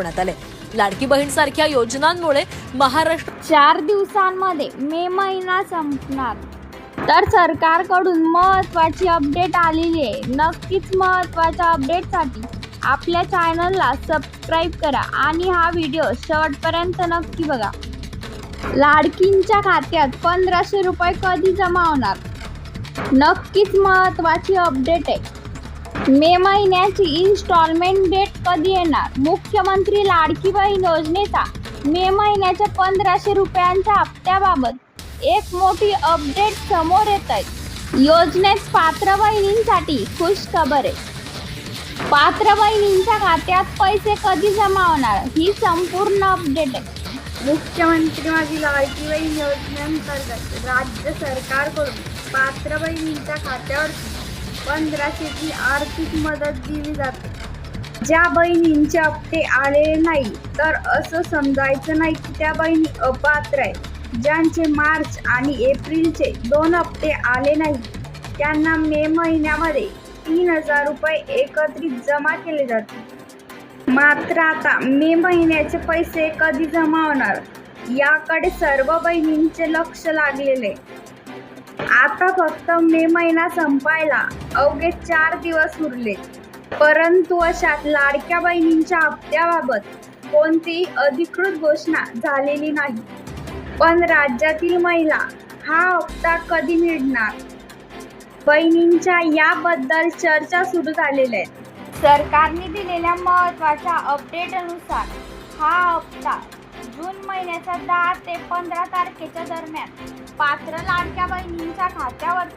ठेवण्यात आले। लाडकी बहीण सारख्या योजनांमुळे महाराष्ट्र 4 दिवसांमध्ये मे महिना संपणार, तर सरकारकडून महत्त्वाची अपडेट आलेली आहे। नक्कीच महत्त्वाच्या अपडेटसाठी आपल्या चॅनलला सबस्क्राईब करा आणि हा व्हिडिओ शेवटपर्यंत नक्की बघा। लाडकींच्या खात्यात 1500 रुपये कधी जमा होणार? नक्कीच महत्त्वाची अपडेट आहे। मे महिन्याची इन्स्टॉलमेंट डेट कधी येणार? मुख्यमंत्री लाडकी बहीण योजनेचा मे महिन्याच्या 1500 रुपयांच्या हप्त्याबाबत एक मोठी अपडेट समोर येत आहे। योजनेत पात्र बहिणींसाठी खुश खबर आहे। पात्र बहिणींच्या खात्यात पैसे कधी जमा होणार ही संपूर्ण अपडेट आहे। मुख्यमंत्री माझी लाडकी बहीण योजनेअंतर्गत राज्य सरकारकडून पात्र बहिणींच्या खात्यावर 1500ची आर्थिक मदत दिली जाते। ज्या बहिणींचे हप्ते आलेले नाही तर असं समजायचं नाही की त्या बहिणी अपात्र आहेत। ज्यांचे मार्च आणि एप्रिलचे 2 हप्ते आले नाही त्यांना मे महिन्यामध्ये 3000 रुपये एकत्रित जमा केले जातील। मात्र आता मे महिन्याचे पैसे कधी जमा होणार याकडे सर्व बहिणींचे लक्ष लागलेले। आता फक्त मे महिना संपायला अवघे 4 दिवस उरले, परंतु अशात लाडक्या बहिणींच्या हप्त्याबाबत कोणतीही अधिकृत घोषणा झालेली नाही। पण राज्यातील महिला हा हप्ता कधी मिळणार, बहिणींच्या याबद्दल चर्चा सुरू झालेल्या आहेत। सरकारने दिलेल्या महत्त्वाच्या अपडेटनुसार हा हप्ता जून महिन्याच्या 10 ते 15 तारखेच्या दरम्यान पात्र लाडक्या बहिणींच्या खात्यावर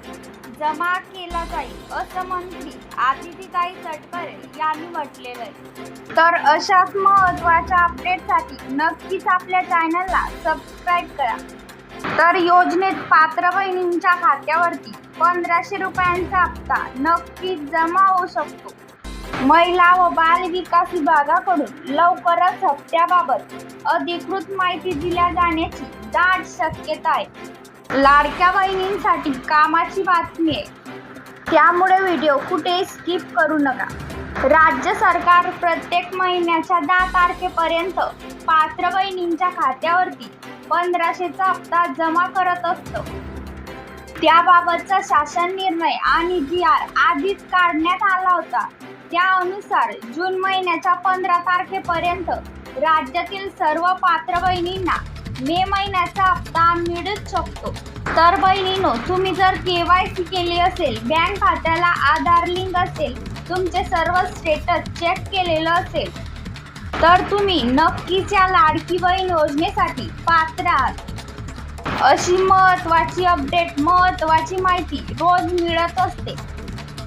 जमा केला जाईल, असं मंत्री आदितीताई तटकरे यांनी म्हटलेलं आहे। तर अशाच महत्त्वाच्या अपडेटसाठी नक्कीच आपल्या चॅनलला सबस्क्राईब करा। तर योजनेत पात्र बहिणींच्या खात्यावरती 1500 रुपयांचा हप्ता नक्कीच जमा होऊ शकतो। महिला व बाल विकास विभागाकडून लवकरच हप्त्याबाबत अधिकृत माहिती दिल्या जाण्याची दाट शक्यता आहे। लाडक्या बहिणींसाठी कामाची बातमी आहे, त्यामुळे व्हिडिओ कुठे स्किप करू नका। राज्य सरकार प्रत्येक महिन्याच्या 10 तारखेपर्यंत पात्र बहिणींच्या खात्यावरती 1500चा हप्ता जमा करत असतं। त्याबाबतचा शासन निर्णय आणि GR आधीच काढण्यात आला होता। त्यानुसार जून महिन्याच्या 15 तारखेपर्यंत राज्यातील सर्व पात्र बहिणींना मे महिन्याचा हप्ता मिळूच शकतो। तर बहिणींनो, तुम्ही जर KYC केली असेल, बँक खात्याला आधार लिंक असेल, तुमचे सर्व स्टेटस चेक केलेलं असेल, तर तुम्ही नक्कीच या लाडकी बहीण योजनेसाठी पात्र आहात। अशी महत्त्वाची अपडेट, महत्त्वाची माहिती रोज मिळत असते।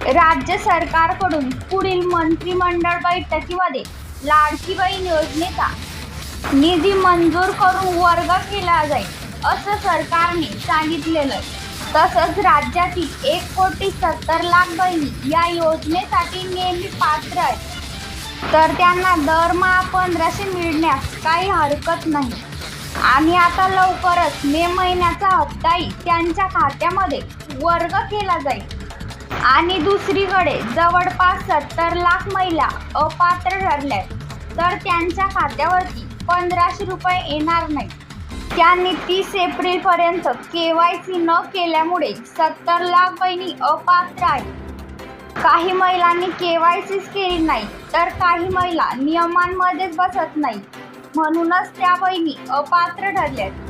राज्य सरकारकडून पुढील मंत्रिमंडळ बैठकीमध्ये लाडकी बहीण योजनेचा निधी मंजूर करून वर्ग केला जाईल, असं सरकारने सांगितलेलं आहे। तसंच राज्यातील 1,70,00,000 बहिणी या योजनेसाठी नेहमी पात्र आहेत, तर त्यांना दरमहा 1500 मिळण्यास काही हरकत नाही। आणि आता लवकरच मे महिन्याचा हप्ताही त्यांच्या खात्यामध्ये वर्ग केला जाईल। आणि दुसरीकडे जवळपास 70 लाख महिला अपात्र ठरल्या, तर त्यांच्या खात्यावरती 1500 रुपये येणार नाही। त्यांनी 30 एप्रिलपर्यंत KYC न केल्यामुळे 70 लाख बहिणी अपात्र आहेत। काही महिलांनी KYC केली नाही, तर काही महिला नियमांमध्येच बसत नाही, म्हणूनच त्या बहिणी अपात्र ठरल्यात।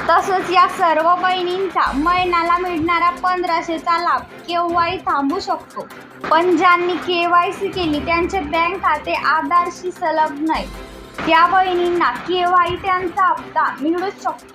तसंच या सर्व बहिणींचा महिन्याला मिळणारा 1500चा लाभ केव्हाही थांबू शकतो। पण ज्यांनी KYC केली, त्यांचे बँक खाते आधारशी संलग्न आहे, त्या बहिणींना केव्हाही त्यांचा हप्ता मिळूच शकतो।